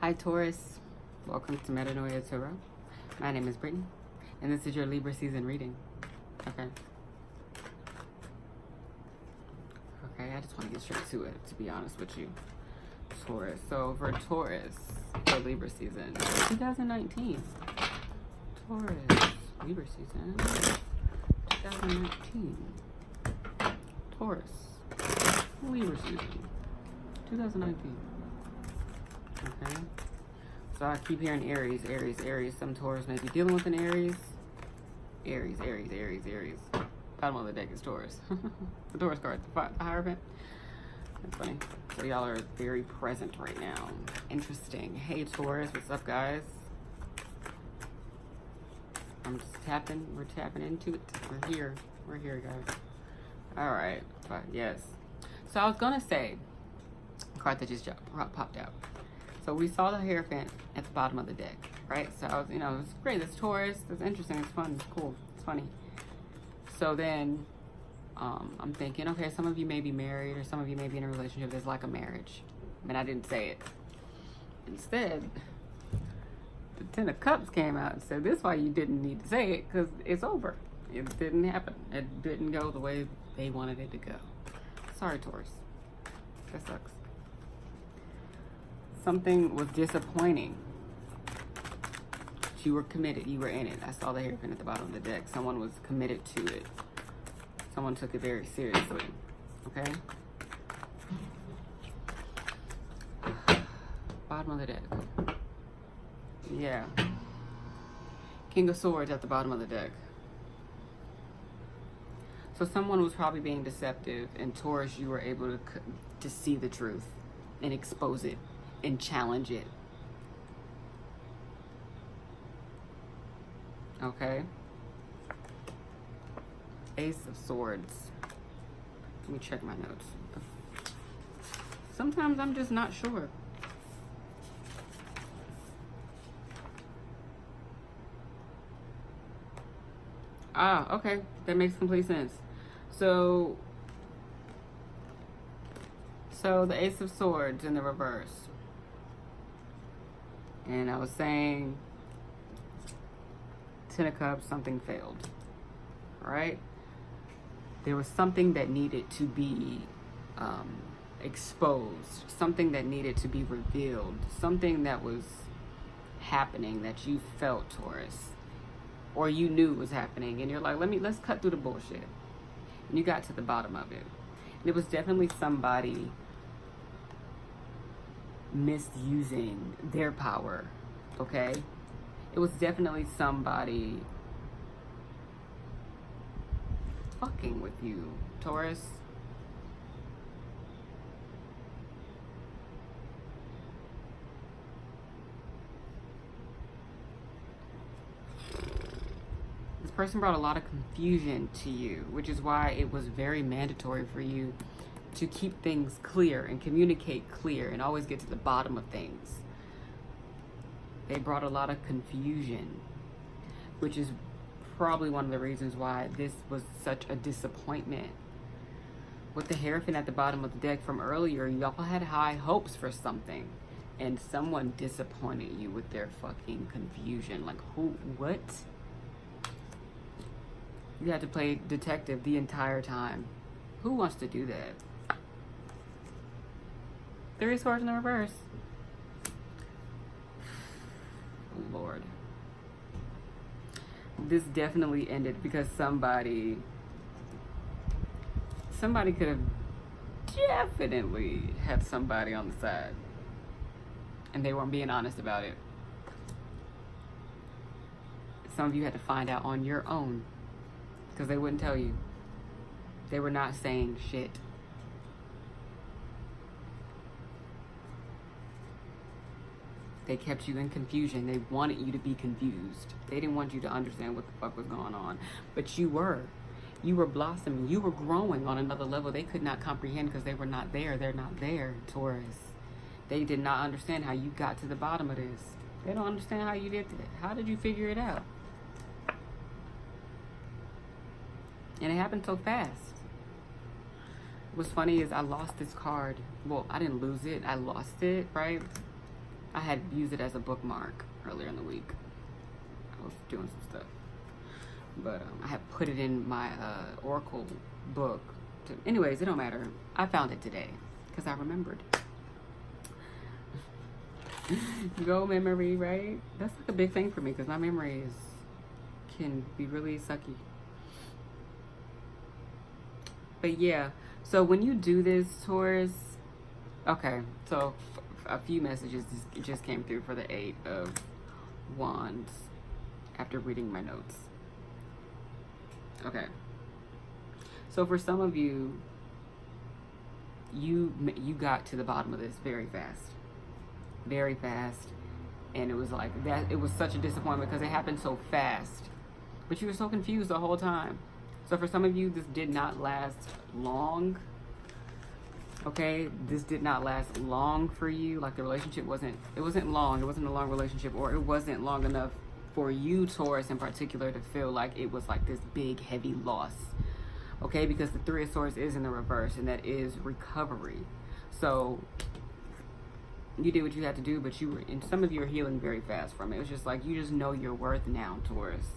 Hi Taurus, welcome to Metanoia Tarot. My name is Brittany, and this is your Libra season reading. Okay, I just want to get straight to it, to be honest with you, Taurus. So for Taurus, for Libra season 2019, Taurus, Libra season 2019, Taurus, Libra season 2019. Okay, so I keep hearing Aries, Aries, Aries. Some Taurus may be dealing with an Aries. Aries, Aries, Aries, Aries. Bottom of the deck is Taurus. The Taurus card, the Hierophant. That's funny. So y'all are very present right now. Interesting. Hey Taurus, what's up guys? I'm just tapping, we're tapping into it. We're here guys. All right, but yes. So I was gonna say, card that just popped out. So we saw the Hierophant at the bottom of the deck, right? So I was, it's great. It's Taurus. It's interesting. It's fun. It's cool. It's funny. So then I'm thinking, okay, some of you may be married or some of you may be in a relationship that's like a marriage. I mean, I didn't say it. Instead, the Ten of Cups came out and said, this is why you didn't need to say it, because it's over. It didn't happen. It didn't go the way they wanted it to go. Sorry, Taurus. That sucks. Something was disappointing. You were committed. You were in it. I saw the Hierophant at the bottom of the deck. Someone was committed to it. Someone took it very seriously. Okay? Bottom of the deck. Yeah. King of Swords at the bottom of the deck. So someone was probably being deceptive, and Taurus, you were able to see the truth and expose it and challenge it. Okay. Ace of Swords. Let me check my notes. Sometimes I'm just not sure. Ah, okay. That makes complete sense. So the Ace of Swords in the reverse. And I was saying, Ten of Cups, something failed, right? There was something that needed to be exposed, something that needed to be revealed, something that was happening that you felt, Taurus, or you knew was happening, and you're like, let's cut through the bullshit. And you got to the bottom of it. And it was definitely somebody misusing their power, okay? It was definitely somebody fucking with you, Taurus. This person brought a lot of confusion to you, which is why it was very mandatory for you to keep things clear and communicate clear and always get to the bottom of things. They brought a lot of confusion, which is probably one of the reasons why this was such a disappointment. With the Hierophant at the bottom of the deck from earlier, y'all had high hopes for something, and someone disappointed you with their fucking confusion. Like, who, what? You had to play detective the entire time. Who wants to do that? Three of Swords in the reverse. Lord. This definitely ended because somebody could have definitely had somebody on the side, and they weren't being honest about it. Some of you had to find out on your own because they wouldn't tell you. They were not saying shit. They kept you in confusion. They wanted you to be confused. They didn't want you to understand what the fuck was going on. But you were. You were blossoming. You were growing on another level they could not comprehend because they were not there. They're not there, Taurus. They did not understand how you got to the bottom of this. They don't understand how you did that. How did you figure it out? And it happened so fast. What's funny is I lost this card. Well, I didn't lose it. I lost it, right? I had used it as a bookmark earlier in the week. I was doing some stuff. But I had put it in my Oracle book. Anyways, it don't matter. I found it today because I remembered. Go memory, right? That's like a big thing for me because my memory can be really sucky. But yeah, so when you do this, Taurus, okay, so a few messages just came through for the 8 of Wands after reading my notes. Okay, so for some of you, you got to the bottom of this very fast, and it was like that. It was such a disappointment because it happened so fast, but you were so confused the whole time. So for some of you, this did not last long. Okay, this did not last long for you. Like the relationship wasn't long. It wasn't a long relationship, or it wasn't long enough for you, Taurus, in particular, to feel like it was like this big, heavy loss. Okay, because the 3 of Swords is in the reverse, and that is recovery. So you did what you had to do, but and some of you are healing very fast from it. It was just like, you just know your worth now, Taurus.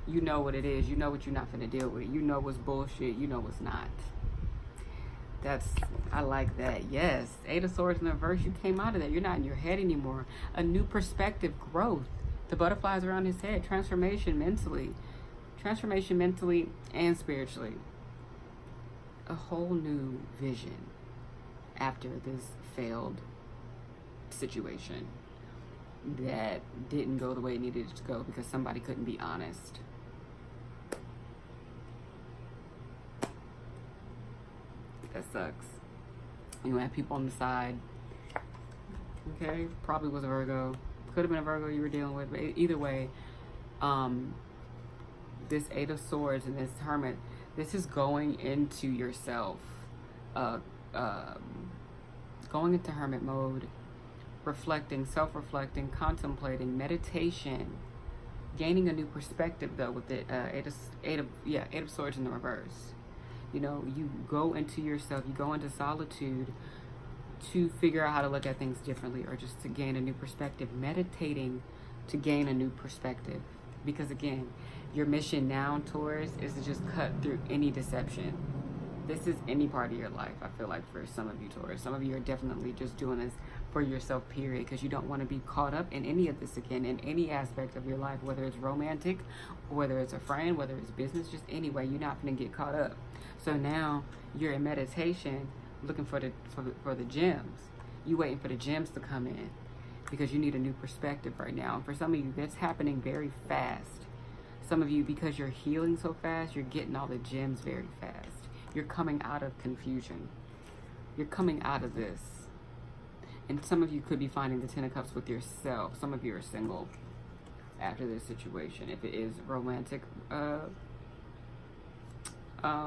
You know what it is. You know what you're not going to deal with. You know what's bullshit. You know what's not. I like that. Yes. 8 of Swords in the reverse. You came out of that. You're not in your head anymore. A new perspective, growth. The butterflies around his head. Transformation mentally and spiritually. A whole new vision after this failed situation that didn't go the way it needed to go because somebody couldn't be honest. That sucks. You had people on the side. Okay, probably was a Virgo. Could have been a Virgo you were dealing with, but either way, this 8 of Swords and this Hermit, this is going into yourself, going into Hermit mode, reflecting, self-reflecting, contemplating, meditation, gaining a new perspective though with the 8 of Swords in the reverse. You know, you go into yourself, you go into solitude to figure out how to look at things differently, or just to gain a new perspective, meditating to gain a new perspective. Because again, your mission now, Taurus, is to just cut through any deception. This is any part of your life, I feel like, for some of you, Taurus. Some of you are definitely just doing this for yourself, period, because you don't want to be caught up in any of this again, in any aspect of your life, whether it's romantic, whether it's a friend, whether it's business, just anyway, you're not going to get caught up. So now you're in meditation looking for the gems. You waiting for the gems to come in because you need a new perspective right now. And for some of you, that's happening very fast. Some of you, because you're healing so fast, you're getting all the gems very fast. You're coming out of confusion. You're coming out of this. And some of you could be finding the 10 of Cups with yourself. Some of you are single after this situation, if it is romantic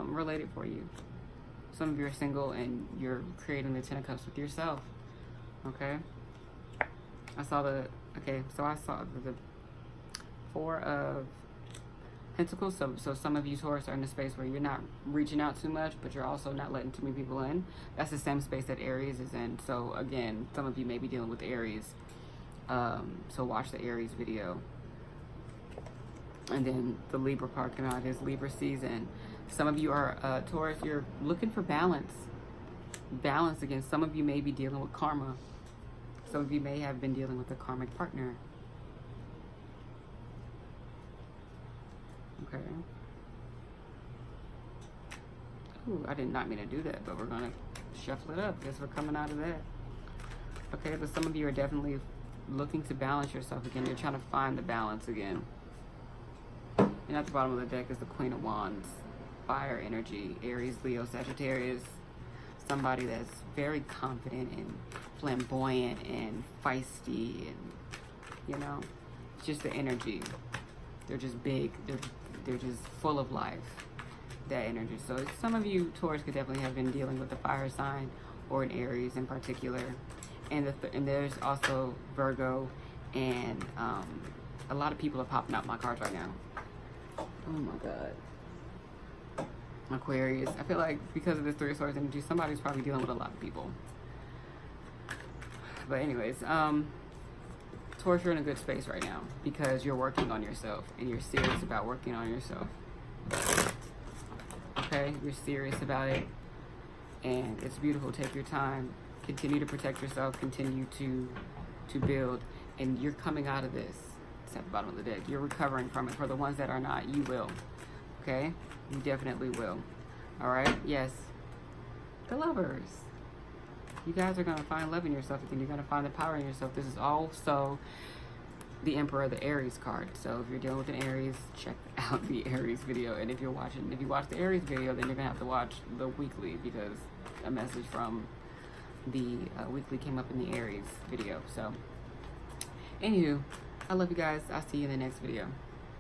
related for you. Some of you are single and you're creating the 10 of Cups with yourself. Okay? I saw the 4 of Pentacles. So some of you, Taurus, are in a space where you're not reaching out too much, but you're also not letting too many people in. That's the same space that Aries is in. So again, some of you may be dealing with Aries. So watch the Aries video. And then the Libra part came out is Libra season. Some of you are Taurus, you're looking for balance. Balance again. Some of you may be dealing with karma. Some of you may have been dealing with a karmic partner. Okay. Ooh, I did not mean to do that, but we're gonna shuffle it up. Guess we're coming out of that. Okay, but some of you are definitely looking to balance yourself again. You're trying to find the balance again. And at the bottom of the deck is the Queen of Wands. Fire energy, Aries, Leo, Sagittarius. Somebody that's very confident and flamboyant and feisty, and you know, it's just the energy. They're just big. They're just full of life. That energy. So some of you, Taurus, could definitely have been dealing with a fire sign or an Aries in particular. And there's also Virgo, and a lot of people are popping out my cards right now. Oh my God. Aquarius. I feel like because of this 3 of Swords energy, somebody's probably dealing with a lot of people. But anyways, Taurus, you're in a good space right now because you're working on yourself and you're serious about working on yourself. Okay, you're serious about it, and it's beautiful. Take your time, continue to protect yourself, continue to build, and you're coming out of this. It's at the bottom of the deck. You're recovering from it. For the ones that are not, you will. Okay, you definitely will. All right, yes. The Lovers. You guys are going to find love in yourself, and you're going to find the power in yourself. This is also the Emperor, the Aries card. So if you're dealing with an Aries, check out the Aries video. And if you watch the Aries video, then you're going to have to watch the weekly, because a message from the weekly came up in the Aries video. So, anywho, I love you guys. I'll see you in the next video.